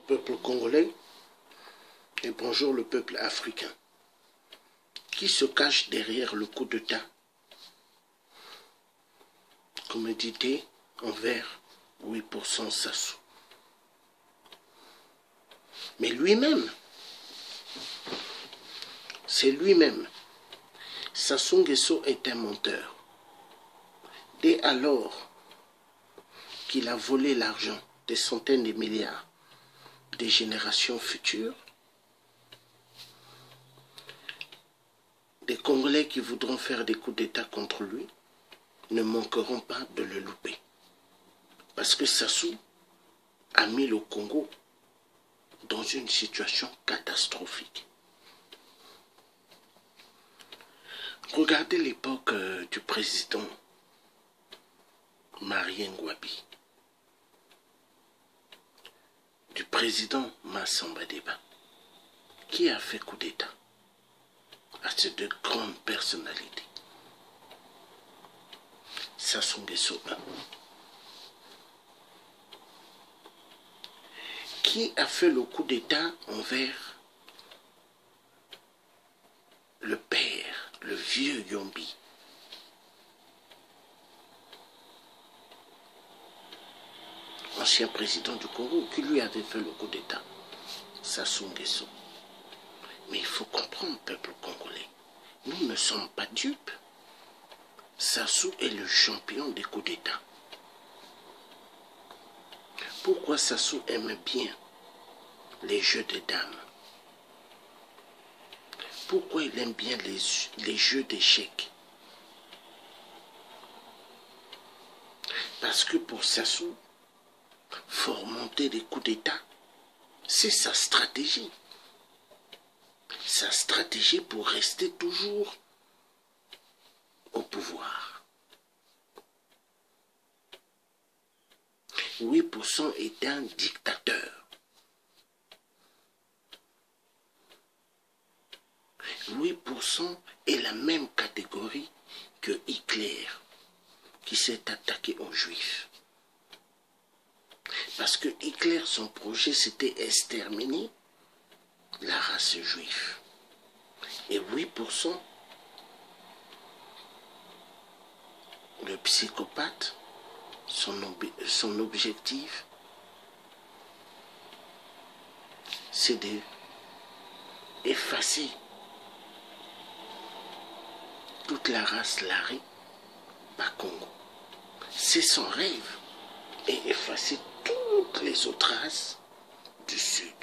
peuple congolais et bonjour le peuple africain. Qui se cache derrière le coup d'État? Commodité envers 8% Sassou. Mais lui-même, c'est lui-même. Sassou Nguesso est un menteur. Dès alors qu'il a volé l'argent des centaines de milliards des générations futures, des Congolais qui voudront faire des coups d'État contre lui ne manqueront pas de le louper. Parce que Sassou a mis le Congo dans une situation catastrophique. Regardez l'époque du président Marien Ngouabi, du président Massamba Deba, qui a fait coup d'État à ces deux grandes personnalités. Sassou Nguesso 1. Qui a fait le coup d'État envers le père, le vieux Yombi? Ancien président du Congo, qui lui avait fait le coup d'État, Sassou Nguesso. Mais il faut comprendre, peuple congolais, nous ne sommes pas dupes. Sassou est le champion des coups d'État. Pourquoi Sassou aime bien les jeux de dames? Pourquoi il aime bien les jeux d'échecs? Parce que pour Sassou, fomenter des coups d'État, c'est sa stratégie. Sa stratégie pour rester toujours au pouvoir. 8% est un dictateur. 8% est la même catégorie que Hitler, qui s'est attaqué aux Juifs. Parce que Hitler, son projet, c'était exterminer la race juive. Et 8%, le psychopathe, son objectif, c'est d'effacer toute la race Lari Bakongo. C'est son rêve. Et effacer toutes les autres races du Sud.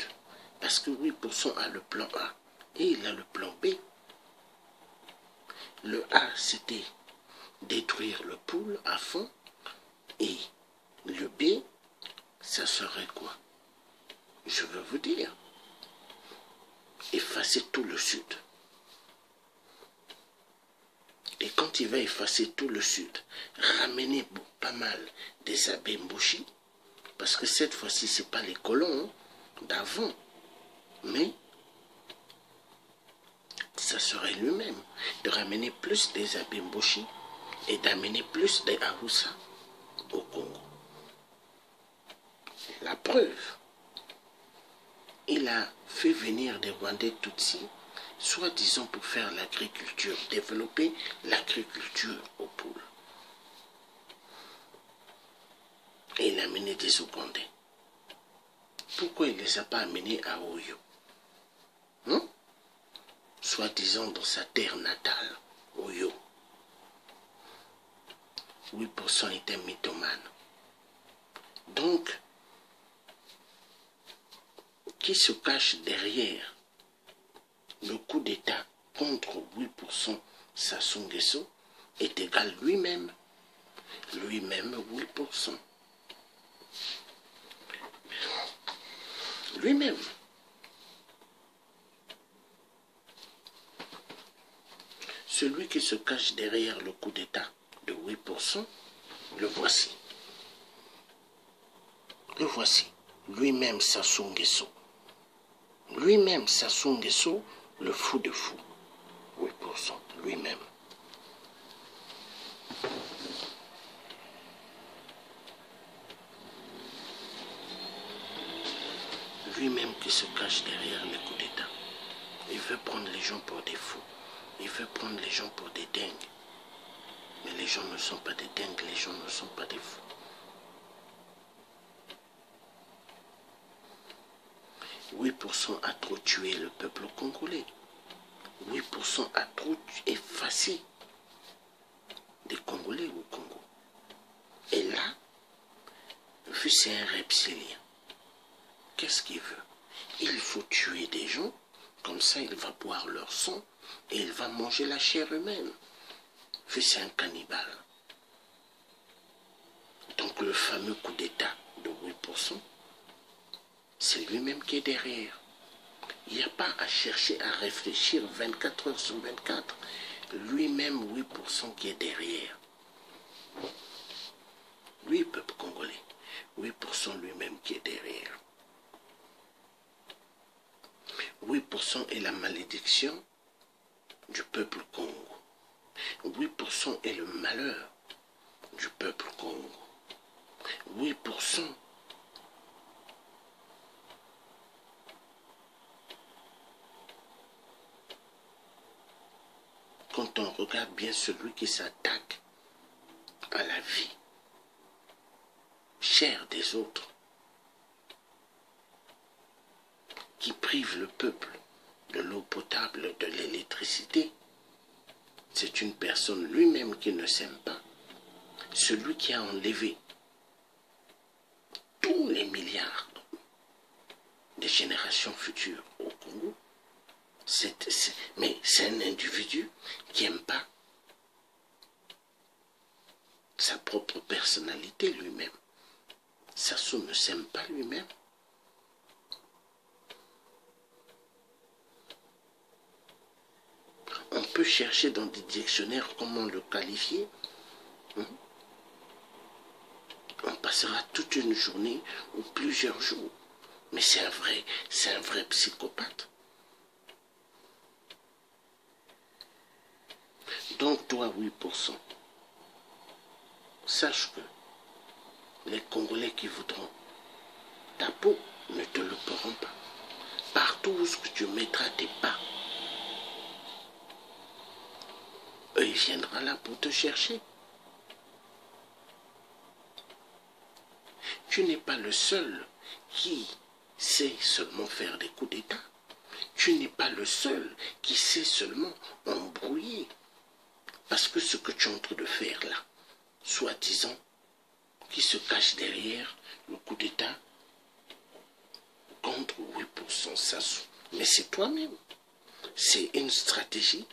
Parce que 8% a le plan A et il a le plan B. Le A, c'était détruire le pôle à fond. Et le B, ça serait quoi? Je veux vous dire. Effacer tout le Sud. Et quand il va effacer tout le Sud, ramener pas mal des Abembushi, parce que cette fois-ci, ce n'est pas les colons d'avant, mais ça serait lui-même de ramener plus des Abembushi et d'amener plus des Ahoussa au Congo. La preuve, il a fait venir des Rwandais Tutsis, soi-disant pour faire l'agriculture, développer l'agriculture au pôle. Et il a amené des Ougandais. Pourquoi il ne les a pas amenés à Oyo? Soi-disant dans sa terre natale, Oyo. 8% est un mythomane. Donc, qui se cache derrière le coup d'État contre 8% Sassou Nguesso est égal lui-même. Lui-même 8%. Lui-même. Celui qui se cache derrière le coup d'État de 8%, le voici. Le voici. Lui-même Sassou Nguesso. Lui-même Sassou Nguesso, le fou de fou. 8%. Lui-même. lui-même qui se cache derrière les coups d'État. Il veut prendre les gens pour des fous. Il veut prendre les gens pour des dingues. Mais les gens ne sont pas des dingues, les gens ne sont pas des fous. « 8% a trop tué le peuple congolais. 8% a trop effacé des Congolais au Congo. Et là, vu c'est un reptilien, qu'est-ce qu'il veut? Il faut tuer des gens, comme ça il va boire leur sang et il va manger la chair humaine. Vu c'est un cannibale. Donc le fameux coup d'État de 8%, c'est lui-même qui est derrière. Il n'y a pas à chercher à réfléchir 24 heures sur 24. Lui-même, 8% qui est derrière. Lui, peuple congolais, 8% lui-même qui est derrière. 8% est la malédiction du peuple Congo. 8% est le malheur du peuple Congo. 8% quand on regarde bien celui qui s'attaque à la vie chère des autres, qui prive le peuple de l'eau potable, de l'électricité, c'est une personne lui-même qui ne s'aime pas. Celui qui a enlevé tous les milliards des générations futures au Congo, mais c'est un individu qui n'aime pas sa propre personnalité lui-même. Sassou ne s'aime pas lui-même. On peut chercher dans des dictionnaires comment le qualifier. On passera toute une journée ou plusieurs jours. Mais c'est un vrai psychopathe. Donc toi, 8%, sache que les Congolais qui voudront ta peau ne te le pourront pas. Partout où tu mettras tes pas, eux, ils viendront là pour te chercher. Tu n'es pas le seul qui sait seulement faire des coups d'État. Tu n'es pas le seul qui sait seulement embrouiller. Parce que ce que tu es en train de faire là, soi-disant, qui se cache derrière le coup d'État contre 8% Sassou. Mais c'est toi-même. C'est une stratégie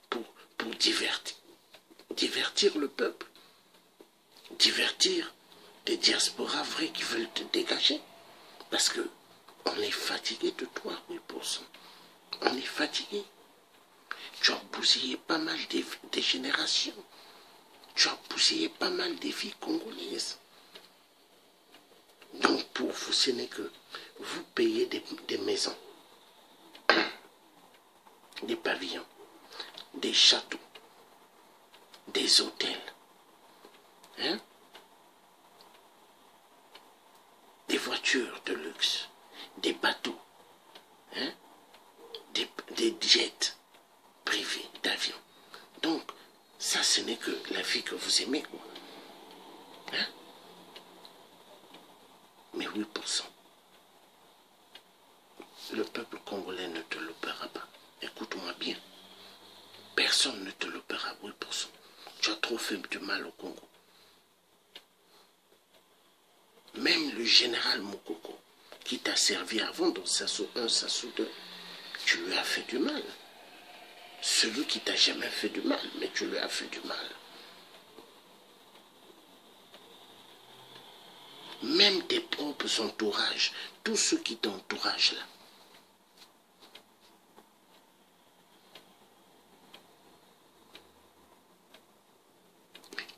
pour divertir le peuple. Divertir des diasporas vrais qui veulent te dégager. Parce que on est fatigué de toi, 8%. On est fatigué. Tu as bousillé pas mal des générations. Tu as bousillé pas mal des vies congolaises. Donc pour vous, ce n'est que vous payez des maisons, des pavillons, des châteaux, des hôtels, hein? Des voitures de luxe, des bateaux, hein? Des jets privés d'avions. Donc, ça, ce n'est que la vie que vous aimez, quoi. Hein? Mais 8%, le peuple congolais ne te le paiera pas. Écoute-moi bien. Personne ne te le paiera, 8%. Tu as trop fait du mal au Congo. Même le général Moukoko, qui t'a servi avant dans Sassou 1, Sassou 2, tu lui as fait du mal. Celui qui t'a jamais fait du mal, mais tu lui as fait du mal. Même tes propres entourages, tous ceux qui t'entourent là.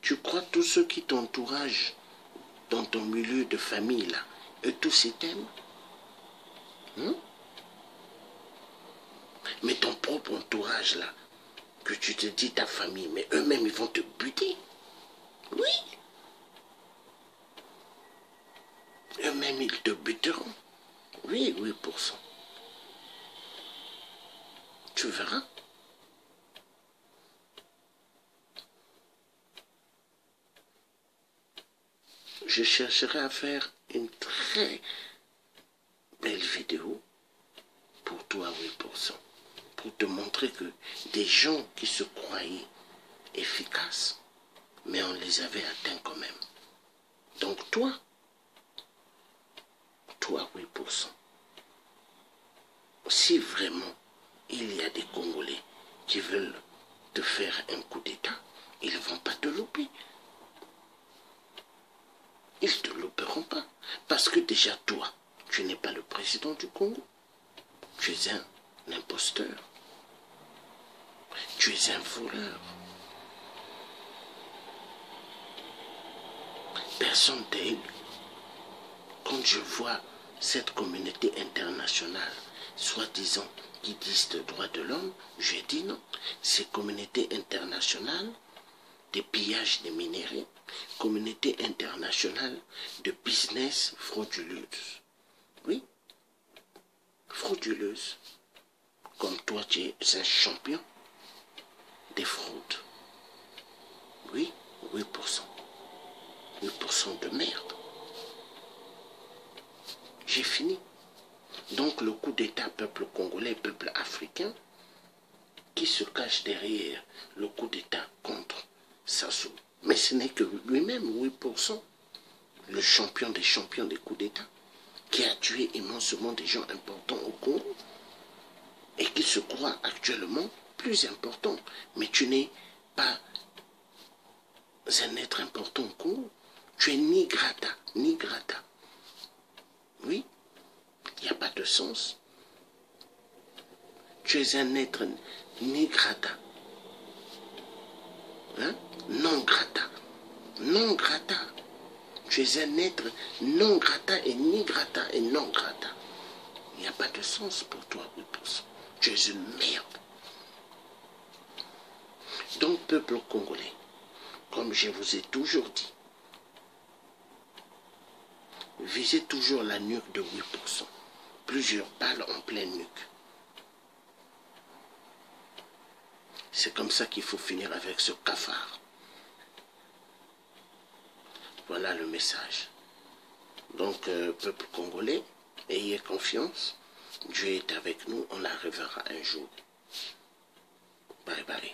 Tu crois tous ceux qui t'entourent dans ton milieu de famille là, eux tous ils t'aiment? Mais ton propre entourage là, que tu te dis ta famille, mais eux-mêmes ils vont te buter. Oui. Eux-mêmes ils te buteront. Oui, 8%. Tu verras. Je chercherai à faire une très belle vidéo pour toi, 8%. Pour te montrer que des gens qui se croyaient efficaces, mais on les avait atteints quand même. Donc toi, 8%. Si vraiment il y a des Congolais qui veulent te faire un coup d'État, ils ne vont pas te louper. Ils ne te louperont pas. Parce que déjà toi, tu n'es pas le président du Congo. Tu es un imposteur. Tu es un voleur. Personne t'a élu. Quand je vois cette communauté internationale, soi-disant, qui disent de droits de l'homme, je dis non. Ces communautés internationales de pillage des minéraux, communauté internationale de business frauduleuse. Oui, frauduleuse. Comme toi, tu es un champion des fraudes. Oui, 8%. 8% de merde. J'ai fini. Donc le coup d'État peuple congolais, peuple africain, qui se cache derrière le coup d'État contre Sassou. Mais ce n'est que lui-même, 8%, le champion des coups d'État, qui a tué immensément des gens importants au Congo et qui se croit actuellement plus important. Mais tu n'es pas un être important au Congo. Tu es ni grata, ni grata. Oui, il n'y a pas de sens. Tu es un être ni grata. Hein? Non grata. Non grata. Tu es un être non grata et ni grata et non grata. Il n'y a pas de sens pour toi, 8%. Tu es une merde. Donc, peuple congolais, comme je vous ai toujours dit, visez toujours la nuque de 8%. Plusieurs balles en pleine nuque. C'est comme ça qu'il faut finir avec ce cafard. Voilà le message. Donc, peuple congolais, ayez confiance. Dieu est avec nous, on arrivera un jour. Bye bye.